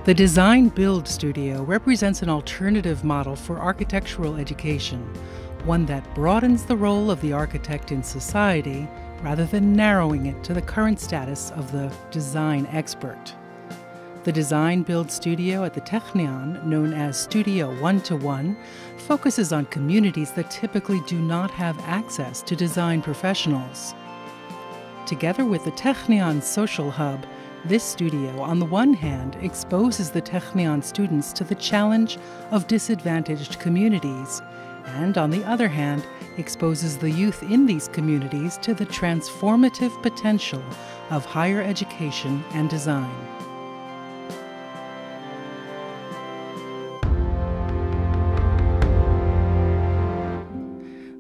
The Design-Build Studio represents an alternative model for architectural education, one that broadens the role of the architect in society rather than narrowing it to the current status of the design expert. The Design-Build Studio at the Technion, known as Studio 1-to-1, focuses on communities that typically do not have access to design professionals. Together with the Technion Social Hub, this studio, on the one hand, exposes the Technion students to the challenge of disadvantaged communities, and on the other hand, exposes the youth in these communities to the transformative potential of higher education and design.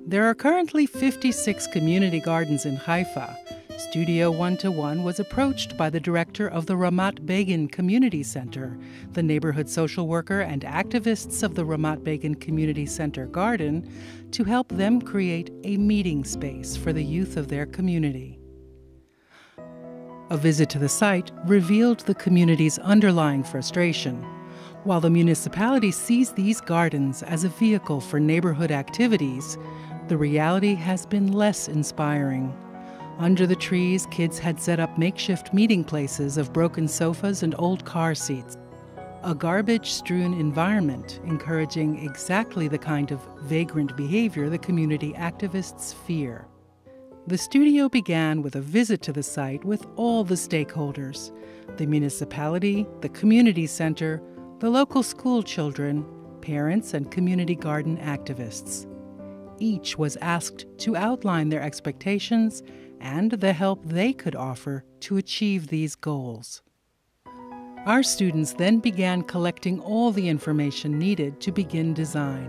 There are currently 56 community gardens in Haifa. Studio 1-to-1 was approached by the director of the Begin Community Center, the neighborhood social worker and activists of the Begin Community Center Garden, to help them create a meeting space for the youth of their community. A visit to the site revealed the community's underlying frustration. While the municipality sees these gardens as a vehicle for neighborhood activities, the reality has been less inspiring. Under the trees, kids had set up makeshift meeting places of broken sofas and old car seats. A garbage-strewn environment encouraging exactly the kind of vagrant behavior the community activists fear. The studio began with a visit to the site with all the stakeholders: the municipality, the community center, the local school children, parents, and community garden activists. Each was asked to outline their expectations and the help they could offer to achieve these goals. Our students then began collecting all the information needed to begin design.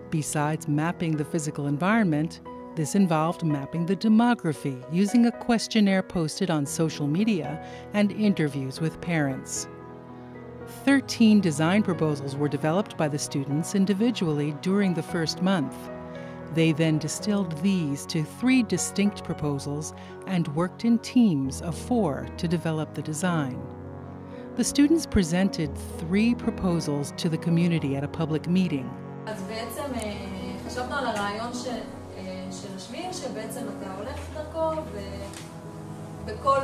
Besides mapping the physical environment, this involved mapping the demography using a questionnaire posted on social media and interviews with parents. 13 design proposals were developed by the students individually during the first month. They then distilled these to 3 distinct proposals and worked in teams of 4 to develop the design. The students presented 3 proposals to the community at a public meeting. אז בעצם חשבנו על הרעיון שנשמיע שבעצם אתה הולך דרכו ובכל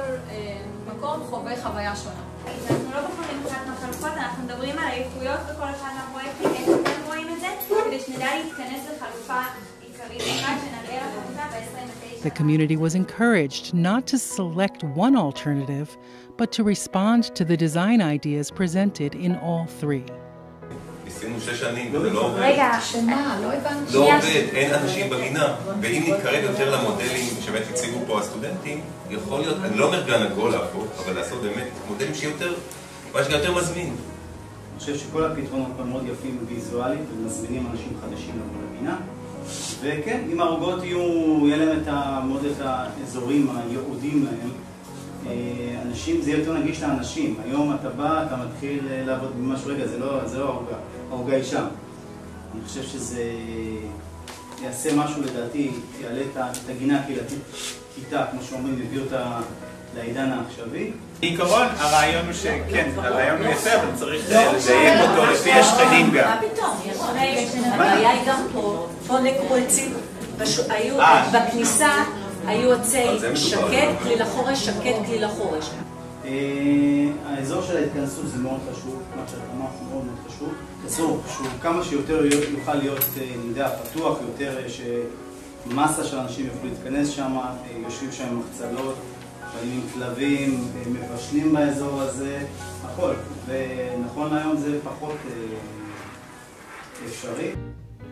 מקום חווה חוויה שונה. אנחנו לא בוחרים קצת מהחלופות, אנחנו מדברים על האיכויות בכל אחד מהפרויקטים, איך אתם רואים את זה, כדי שנדע להתכנס לחלופה עיקרית אחת שנראה לחלופה ב-29. The community was encouraged not to select one alternative, but to respond to the design ideas presented in all 3. ניסינו 6 שנים, וזה לא עובד. רגע, שמה? לא הבנתי. לא עובד, אין אנשים בגינה. ואם נתקרב יותר למודלים שבאמת הציגו פה הסטודנטים, יכול להיות, אני לא אומר גן עגול להפוך, אבל לעשות באמת מודלים שיותר, ממש יותר מזמין. אני חושב שכל הפתרונות מאוד יפים ויזואליים, ומזמינים אנשים חדשים לבוא לגינה. וכן, אם הערוגות יהיה להם את האזורים הייעודים להם, אנשים, זה יותר נגיש לאנשים. היום אתה בא, אתה מתחיל לעבוד במשהו, רגע, זה לא הערוגה, הערוגה היא שם. אני חושב שזה יעשה משהו, לדעתי, יעלה את הגינה הקהילתית, כיתה, כמו שאומרים, הביא אותה לעידן העכשווי. בעיקרון, הרעיון הוא שכן, הרעיון הוא יפה, אבל צריך לדייק אותו לפי השכנים גם. מה פתאום? הבעיה היא גם פה נקרו עצים, היו בכניסה, היו עצי שקט, כלי לחורש, שקט, כלי לחורש. האזור של ההתכנסות זה מאוד חשוב, מה שאת אמרת מאוד מאוד חשוב. אזור שהוא כמה שיותר יוכל להיות, אני יודע, פתוח, יותר שמסה של אנשים יוכלו להתכנס שם, יושבים שם מחצלות, באים עם כלבים, מבשלים באזור הזה, הכל. ונכון להיום זה פחות אפשרי.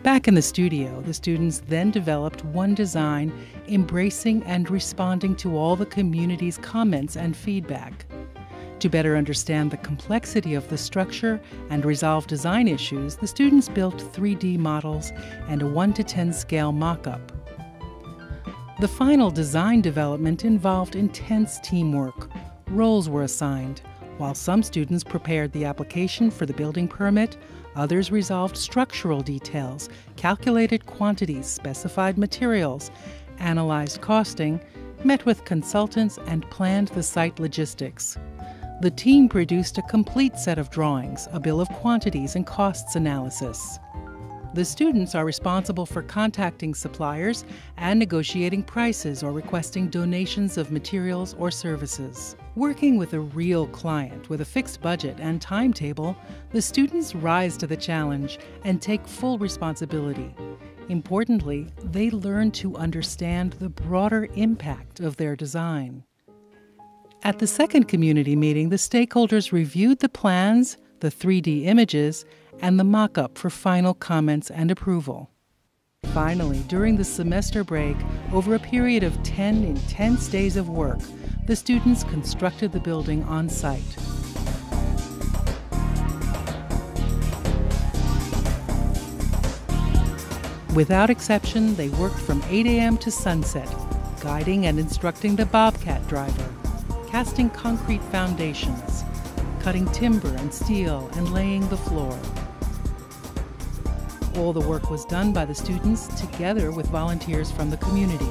Back in the studio, the students then developed one design embracing and responding to all the community's comments and feedback. To better understand the complexity of the structure and resolve design issues, the students built 3D models and a 1-to-10 scale mock-up. The final design development involved intense teamwork. Roles were assigned. While some students prepared the application for the building permit, others resolved structural details, calculated quantities, specified materials, analyzed costing, met with consultants, and planned the site logistics. The team produced a complete set of drawings, a bill of quantities and costs analysis. The students are responsible for contacting suppliers and negotiating prices or requesting donations of materials or services. Working with a real client with a fixed budget and timetable, the students rise to the challenge and take full responsibility. Importantly, they learn to understand the broader impact of their design. At the second community meeting, the stakeholders reviewed the plans, the 3D images, and the mock-up for final comments and approval. Finally, during the semester break, over a period of 10 intense days of work, the students constructed the building on site. Without exception, they worked from 8 a.m. to sunset, guiding and instructing the bobcat driver, casting concrete foundations, cutting timber and steel, and laying the floor. All the work was done by the students together with volunteers from the community.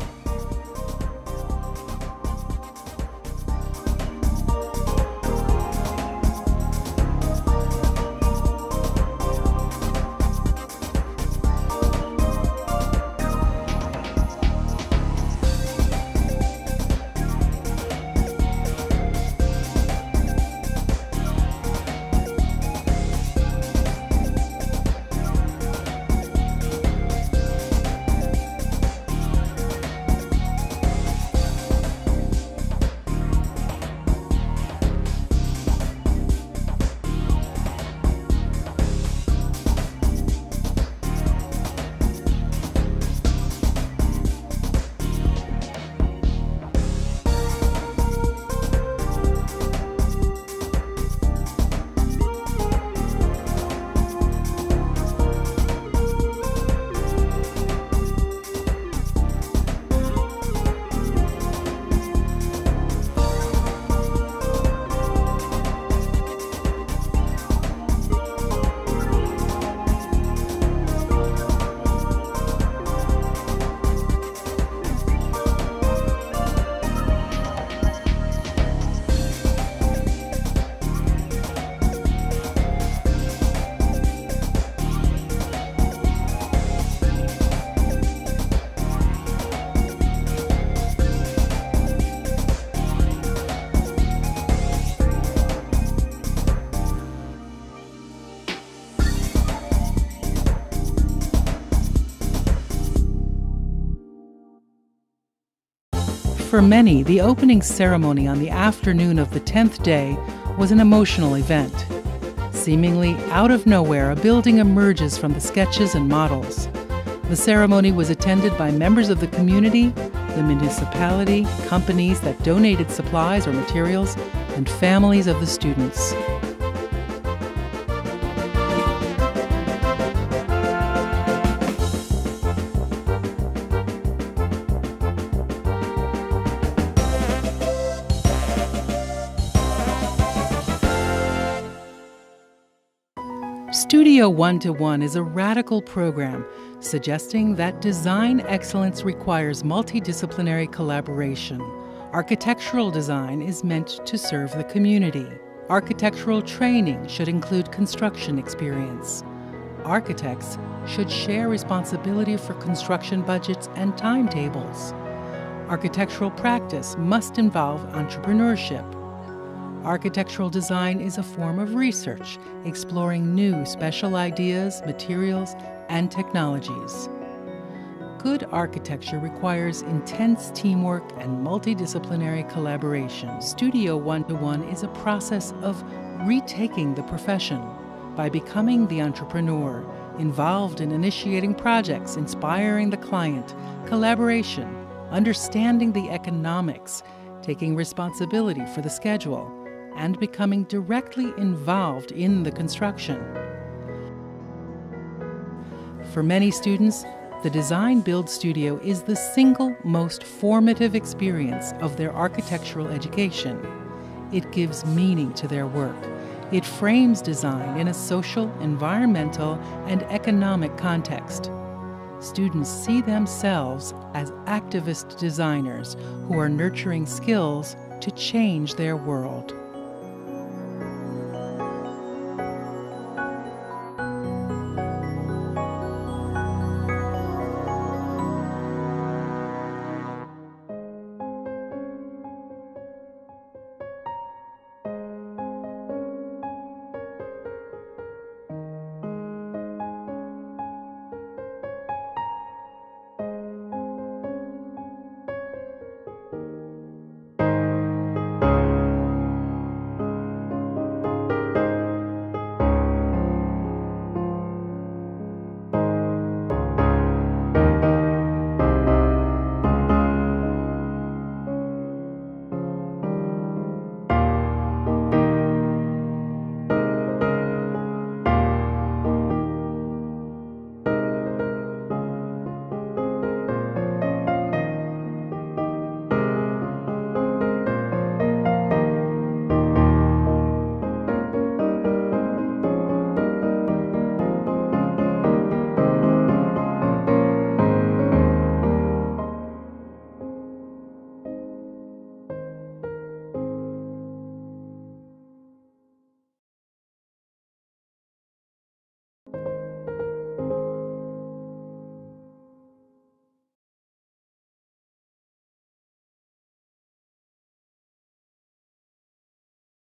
For many, the opening ceremony on the afternoon of the 10th day was an emotional event. Seemingly out of nowhere, a building emerges from the sketches and models. The ceremony was attended by members of the community, the municipality, companies that donated supplies or materials, and families of the students. Studio 1-to-1 is a radical program suggesting that design excellence requires multidisciplinary collaboration. Architectural design is meant to serve the community. Architectural training should include construction experience. Architects should share responsibility for construction budgets and timetables. Architectural practice must involve entrepreneurship. Architectural design is a form of research, exploring new special ideas, materials, and technologies. Good architecture requires intense teamwork and multidisciplinary collaboration. Studio 1-to-1 is a process of retaking the profession by becoming the entrepreneur, involved in initiating projects, inspiring the client, collaboration, understanding the economics, taking responsibility for the schedule, and becoming directly involved in the construction. For many students, the Design Build Studio is the single most formative experience of their architectural education. It gives meaning to their work. It frames design in a social, environmental, and economic context. Students see themselves as activist designers who are nurturing skills to change their world.